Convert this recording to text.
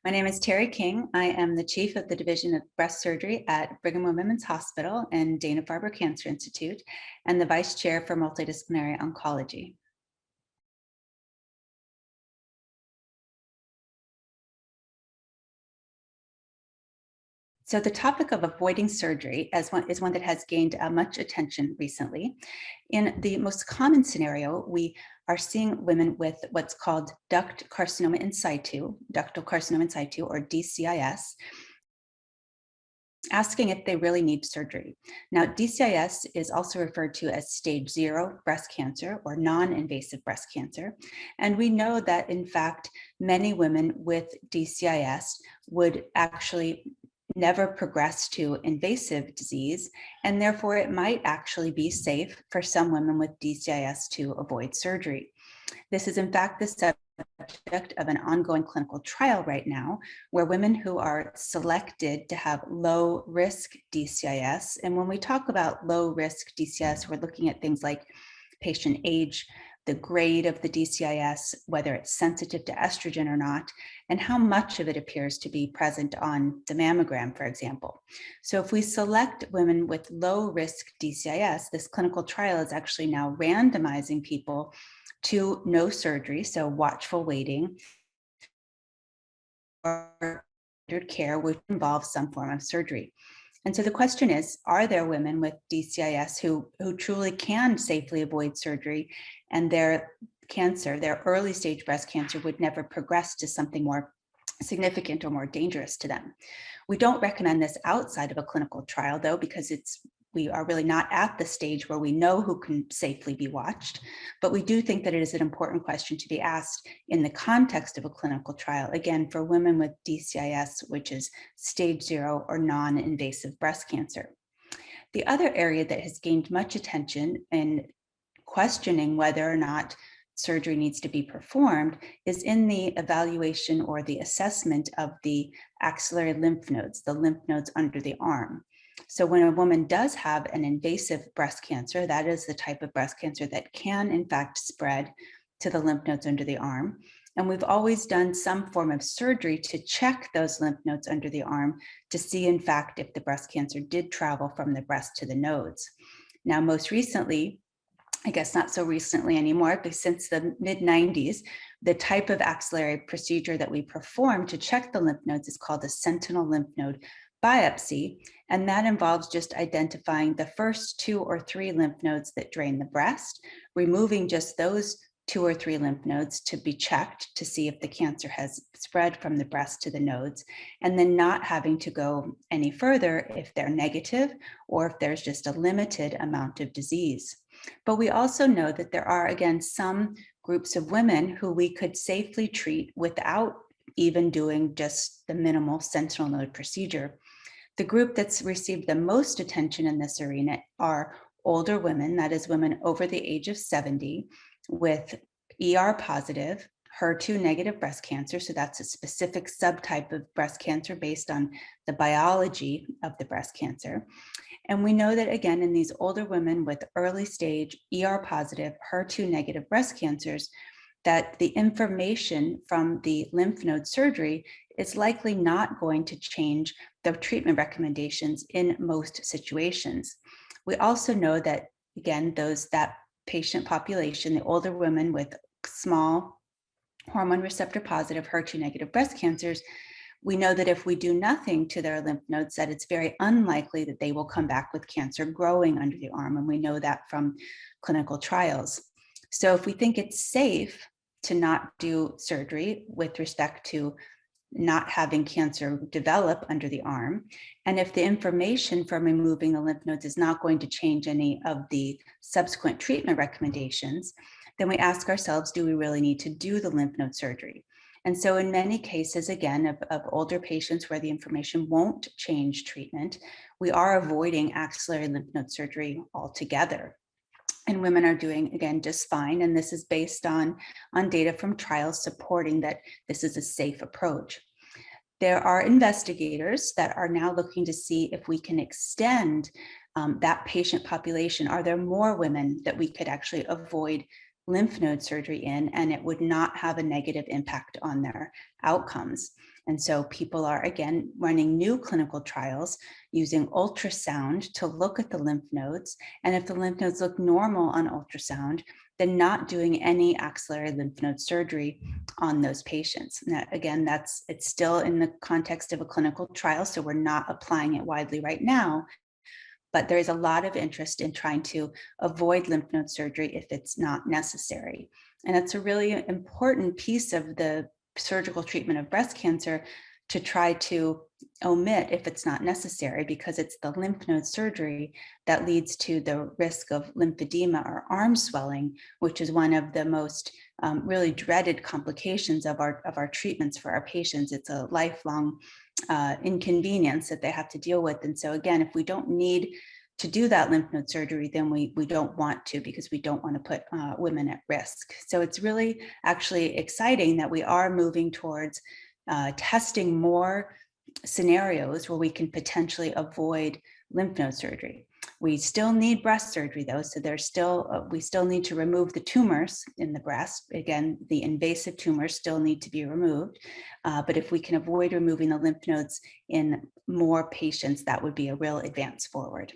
My name is Terry King. I am the Chief of the Division of Breast Surgery at Brigham and Women's Hospital and Dana-Farber Cancer Institute, and the Vice Chair for Multidisciplinary Oncology. So the topic of avoiding surgery is one that has gained much attention recently. In the most common scenario, we are seeing women with what's called ductal carcinoma in situ, or DCIS, asking if they really need surgery. Now, DCIS is also referred to as stage 0 breast cancer or non-invasive breast cancer. And we know that, in fact, many women with DCIS would actually never progress to invasive disease, and therefore it might actually be safe for some women with DCIS to avoid surgery. This is in fact the subject of an ongoing clinical trial right now, where women who are selected to have low risk DCIS, and when we talk about low risk DCIS, we're looking at things like patient age, the grade of the DCIS, whether it's sensitive to estrogen or not, and how much of it appears to be present on the mammogram, for example. So if we select women with low risk DCIS, this clinical trial is actually now randomizing people to no surgery, so watchful waiting, or care which involves some form of surgery. And so the question is, are there women with DCIS who truly can safely avoid surgery, and their cancer, their early stage breast cancer, would never progress to something more significant or more dangerous to them? We don't recommend this outside of a clinical trial, though, because we are really not at the stage where we know who can safely be watched. But we do think that it is an important question to be asked in the context of a clinical trial, again, for women with DCIS, which is stage 0 or non-invasive breast cancer. The other area that has gained much attention in questioning whether or not surgery needs to be performed is in the evaluation or the assessment of the axillary lymph nodes, the lymph nodes under the arm. So when a woman does have an invasive breast cancer, that is the type of breast cancer that can in fact spread to the lymph nodes under the arm. And we've always done some form of surgery to check those lymph nodes under the arm to see in fact if the breast cancer did travel from the breast to the nodes. Now, most recently, I guess not so recently anymore, but since the mid-90s, the type of axillary procedure that we perform to check the lymph nodes is called a sentinel lymph node biopsy, and that involves just identifying the first 2 or 3 lymph nodes that drain the breast, removing just those 2 or 3 lymph nodes to be checked to see if the cancer has spread from the breast to the nodes, and then not having to go any further if they're negative or if there's just a limited amount of disease. But we also know that there are, again, some groups of women who we could safely treat without even doing just the minimal sentinel node procedure. The group that's received the most attention in this arena are older women, that is women over the age of 70, with ER positive, HER2 negative breast cancer. So that's a specific subtype of breast cancer based on the biology of the breast cancer. And we know that, again, in these older women with early stage ER positive, HER2 negative breast cancers, that the information from the lymph node surgery is likely not going to change the treatment recommendations in most situations. We also know that, again, that patient population, the older women with small hormone receptor positive, HER2 negative breast cancers, we know that if we do nothing to their lymph nodes, that it's very unlikely that they will come back with cancer growing under the arm. And we know that from clinical trials. So if we think it's safe to not do surgery with respect to not having cancer develop under the arm, and if the information from removing the lymph nodes is not going to change any of the subsequent treatment recommendations, then we ask ourselves, do we really need to do the lymph node surgery? And so in many cases, again, of older patients where the information won't change treatment, we are avoiding axillary lymph node surgery altogether. And women are doing, again, just fine. And this is based on data from trials supporting that this is a safe approach. There are investigators that are now looking to see if we can extend that patient population. Are there more women that we could actually avoid lymph node surgery in, and it would not have a negative impact on their outcomes. And so people are, again, running new clinical trials using ultrasound to look at the lymph nodes. And if the lymph nodes look normal on ultrasound, then not doing any axillary lymph node surgery on those patients. Now, again, it's still in the context of a clinical trial, so we're not applying it widely right now. But there is a lot of interest in trying to avoid lymph node surgery if it's not necessary. And that's a really important piece of the surgical treatment of breast cancer, to try to omit if it's not necessary, because it's the lymph node surgery that leads to the risk of lymphedema or arm swelling, which is one of the most really dreaded complications of our treatments for our patients. It's a lifelong inconvenience that they have to deal with. And so again, if we don't need to do that lymph node surgery, then we don't want to, because we don't want to put women at risk. So it's really actually exciting that we are moving towards testing more scenarios where we can potentially avoid lymph node surgery. We still need breast surgery though, so there's still we still need to remove the tumors in the breast. Again, the invasive tumors still need to be removed, but if we can avoid removing the lymph nodes in more patients, that would be a real advance forward.